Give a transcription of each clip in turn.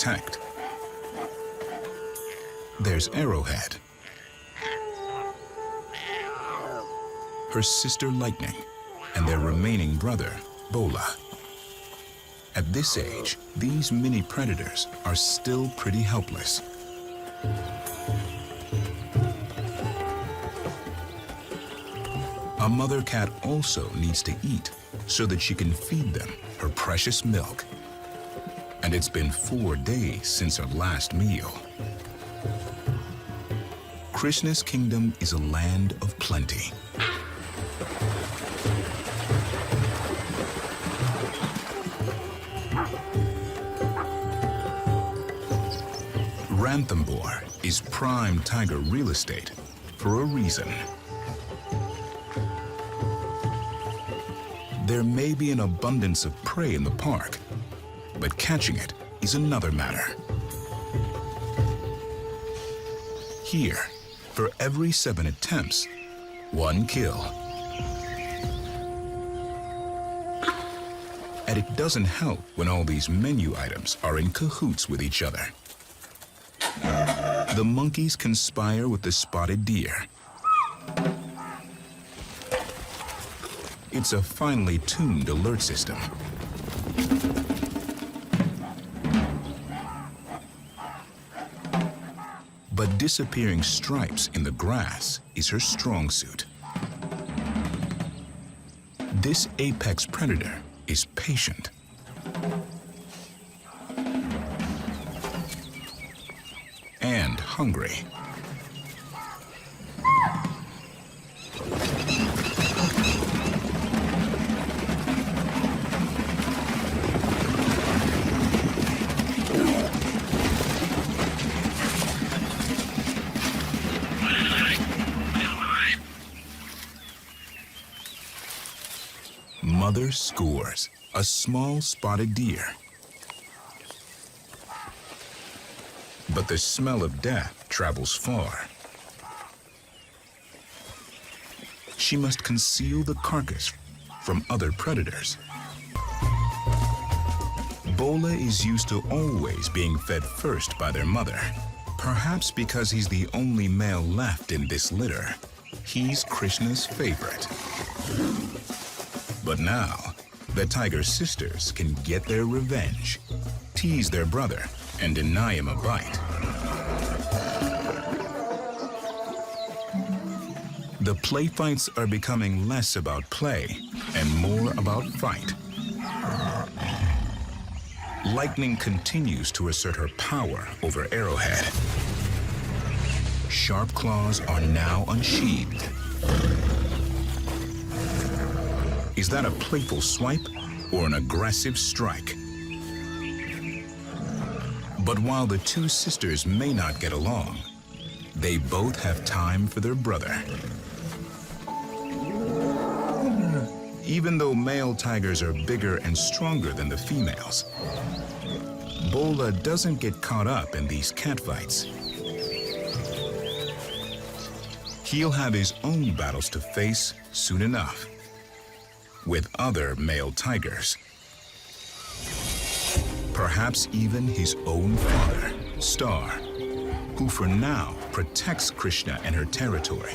protect. There's Arrowhead, her sister Lightning, and their remaining brother, Bola. At this age, these mini predators are still pretty helpless. A mother cat also needs to eat so that she can feed them her precious milk. And it's been 4 days since her last meal. Krishna's kingdom is a land of plenty. Ranthambore is prime tiger real estate for a reason. There may be an abundance of prey in the park, but catching it is another matter. Here, for every 7 attempts, 1 kill. And it doesn't help when all these menu items are in cahoots with each other. The monkeys conspire with the spotted deer. It's a finely tuned alert system. But disappearing stripes in the grass is her strong suit. This apex predator is patient. And hungry. Mother scores a small spotted deer. But the smell of death travels far. She must conceal the carcass from other predators. Bola is used to always being fed first by their mother. Perhaps because he's the only male left in this litter, he's Krishna's favorite. But now, the tiger's sisters can get their revenge, tease their brother, and deny him a bite. The play fights are becoming less about play and more about fight. Lightning continues to assert her power over Arrowhead. Sharp claws are now unsheathed. Is that a playful swipe or an aggressive strike? But while the two sisters may not get along, they both have time for their brother. Even though male tigers are bigger and stronger than the females, Bola doesn't get caught up in these catfights. He'll have his own battles to face soon enough with other male tigers. Perhaps even his own father, Star, who for now protects Krishna and her territory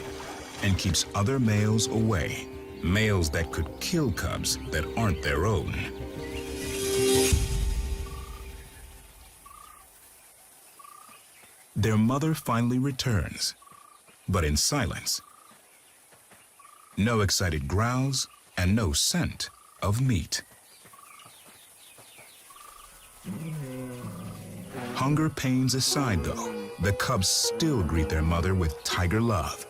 and keeps other males away, males that could kill cubs that aren't their own. Their mother finally returns, but in silence. No excited growls and no scent of meat. Hunger pains aside, though, the cubs still greet their mother with tiger love.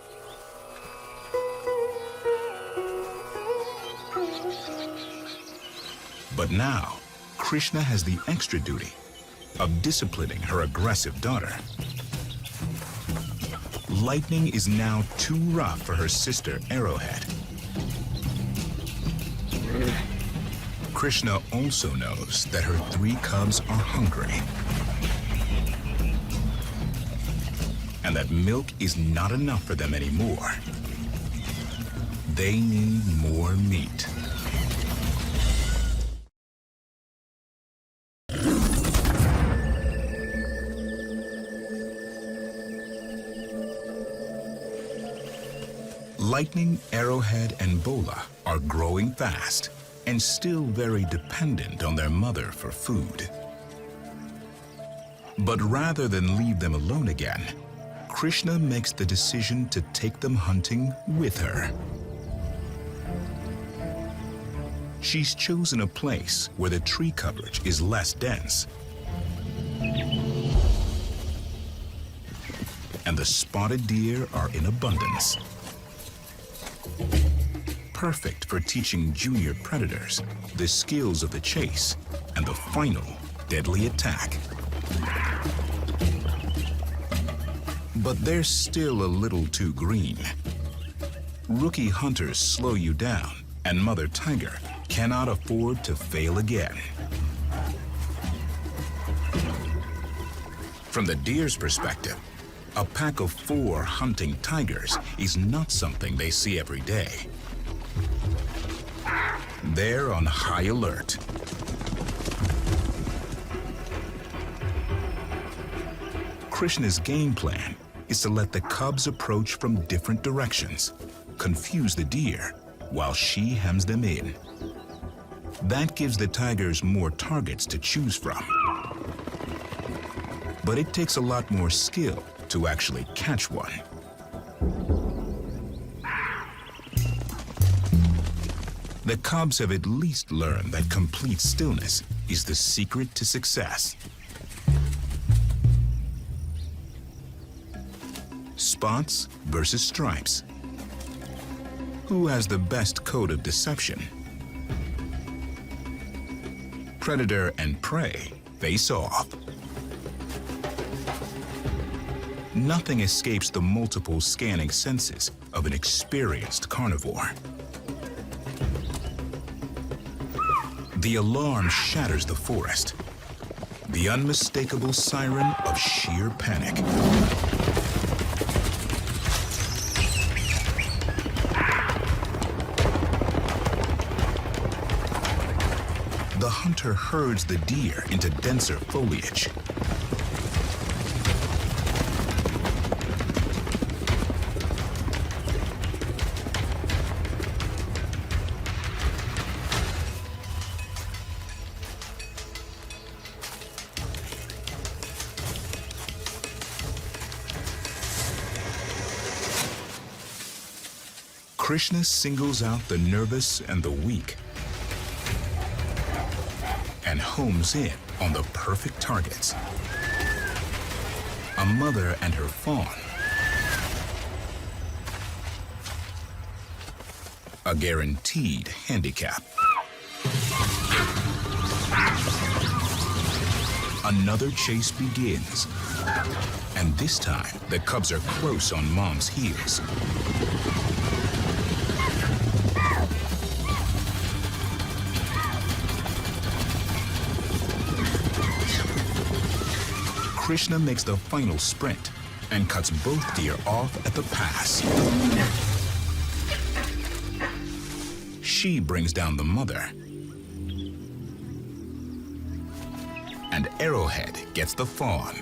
But now, Krishna has the extra duty of disciplining her aggressive daughter. Lightning is now too rough for her sister, Arrowhead. Krishna also knows that her 3 cubs are hungry, and that milk is not enough for them anymore. They need more meat. Lightning, Arrowhead, and Bola are growing fast and still very dependent on their mother for food. But rather than leave them alone again, Krishna makes the decision to take them hunting with her. She's chosen a place where the tree coverage is less dense, and the spotted deer are in abundance. Perfect for teaching junior predators the skills of the chase and the final deadly attack. But they're still a little too green. Rookie hunters slow you down, and Mother Tiger cannot afford to fail again. From the deer's perspective, a pack of 4 hunting tigers is not something they see every day. They're on high alert. Krishna's game plan is to let the cubs approach from different directions, confuse the deer, while she hems them in. That gives the tigers more targets to choose from. But it takes a lot more skill to actually catch one. The cubs have at least learned that complete stillness is the secret to success. Spots versus stripes. Who has the best code of deception? Predator and prey face off. Nothing escapes the multiple scanning senses of an experienced carnivore. The alarm shatters the forest. The unmistakable siren of sheer panic. The hunter herds the deer into denser foliage. Krishna singles out the nervous and the weak and homes in on the perfect targets. A mother and her fawn. A guaranteed handicap. Another chase begins. And this time, the cubs are close on Mom's heels. Krishna makes the final sprint and cuts both deer off at the pass. She brings down the mother. And Arrowhead gets the fawn.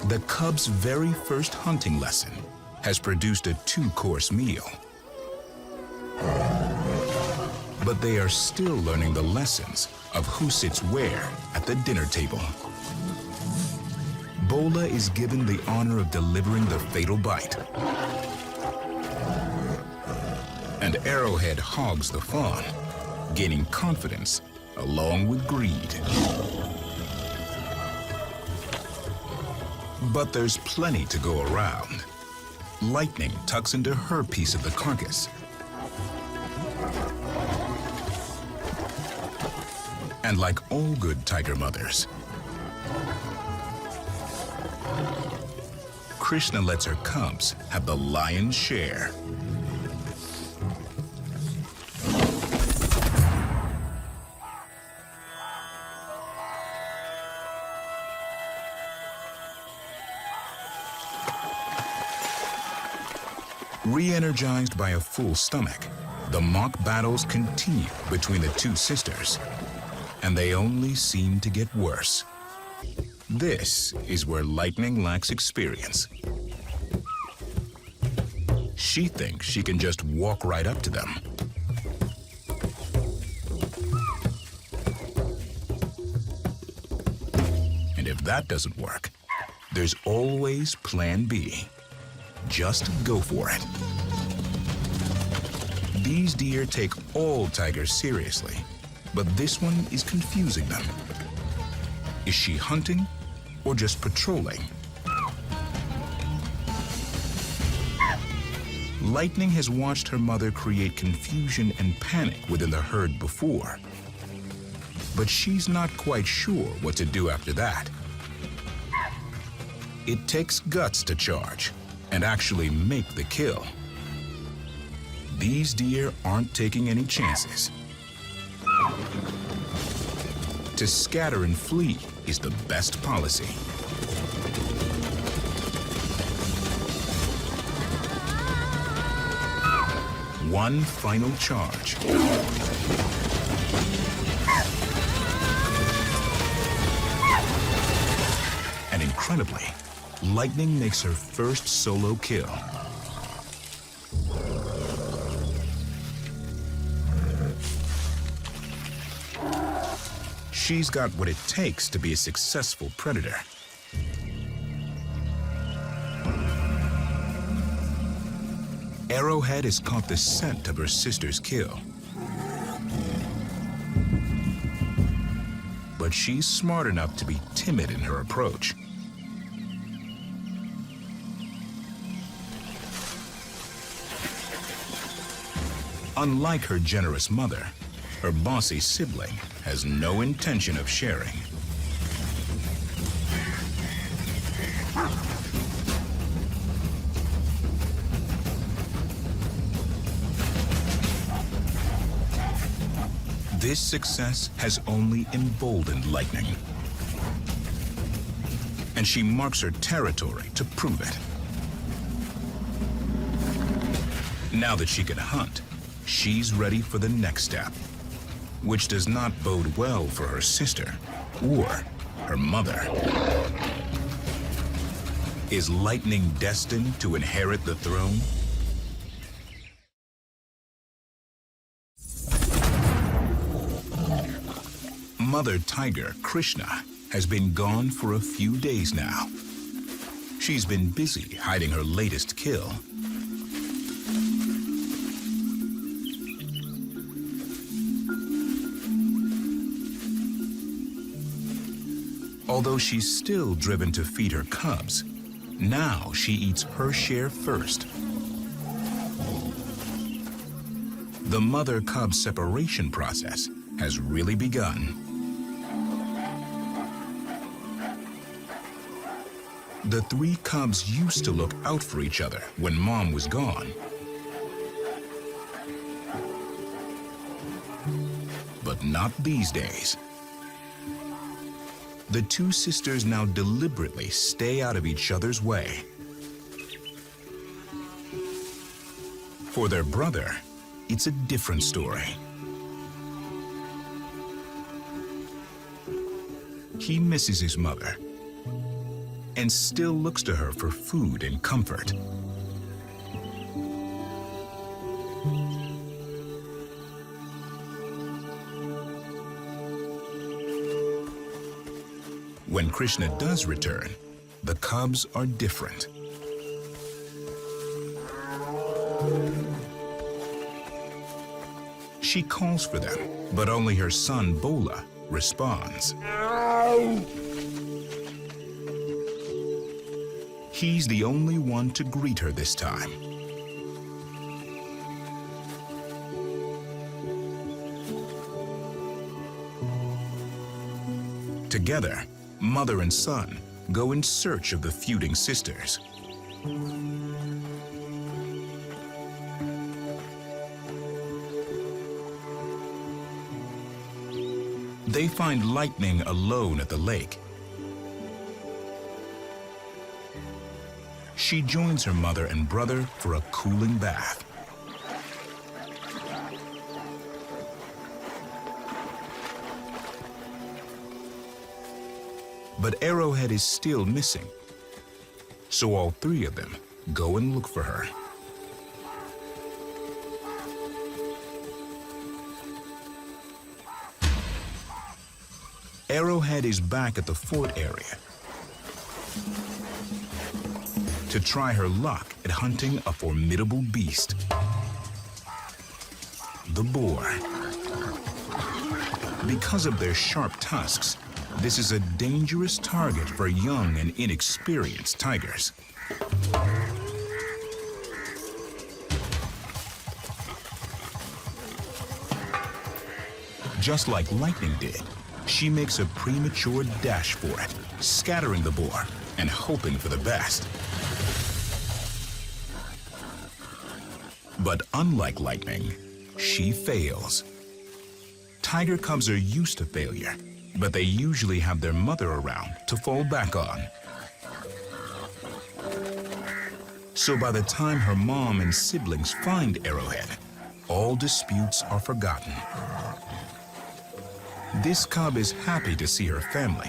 The cubs' very first hunting lesson has produced a 2-course meal. But they are still learning the lessons of who sits where at the dinner table. Bola is given the honor of delivering the fatal bite. And Arrowhead hogs the fawn, gaining confidence along with greed. But there's plenty to go around. Lightning tucks into her piece of the carcass. And like all good tiger mothers, Krishna lets her cubs have the lion's share. Re-energized by a full stomach, the mock battles continue between the two sisters, and they only seem to get worse. This is where Lightning lacks experience. She thinks she can just walk right up to them. And if that doesn't work, there's always Plan B. Just go for it. These deer take all tigers seriously, but this one is confusing them. Is she hunting or just patrolling? Lightning has watched her mother create confusion and panic within the herd before, but she's not quite sure what to do after that. It takes guts to charge and actually make the kill. These deer aren't taking any chances. To scatter and flee is the best policy. One final charge. And incredibly, Lightning makes her first solo kill. She's got what it takes to be a successful predator. Arrowhead has caught the scent of her sister's kill. But she's smart enough to be timid in her approach. Unlike her generous mother, her bossy sibling has no intention of sharing. This success has only emboldened Lightning. And she marks her territory to prove it. Now that she can hunt, she's ready for the next step, which does not bode well for her sister or her mother. Is Lightning destined to inherit the throne? Mother Tiger, Krishna, has been gone for a few days now. She's been busy hiding her latest kill. Although she's still driven to feed her cubs, now she eats her share first. The mother-cub separation process has really begun. The three cubs used to look out for each other when Mom was gone. But not these days. The two sisters now deliberately stay out of each other's way. For their brother, it's a different story. He misses his mother and still looks to her for food and comfort. When Krishna does return, the cubs are different. She calls for them, but only her son, Bola, responds. He's the only one to greet her this time. Together, mother and son go in search of the feuding sisters. They find Lightning alone at the lake. She joins her mother and brother for a cooling bath. But Arrowhead is still missing, so all three of them go and look for her. Arrowhead is back at the fort area to try her luck at hunting a formidable beast, the boar. Because of their sharp tusks, this is a dangerous target for young and inexperienced tigers. Just like Lightning did, she makes a premature dash for it, scattering the boar and hoping for the best. But unlike Lightning, she fails. Tiger cubs are used to failure, but they usually have their mother around to fall back on. So by the time her mom and siblings find Arrowhead, all disputes are forgotten. This cub is happy to see her family,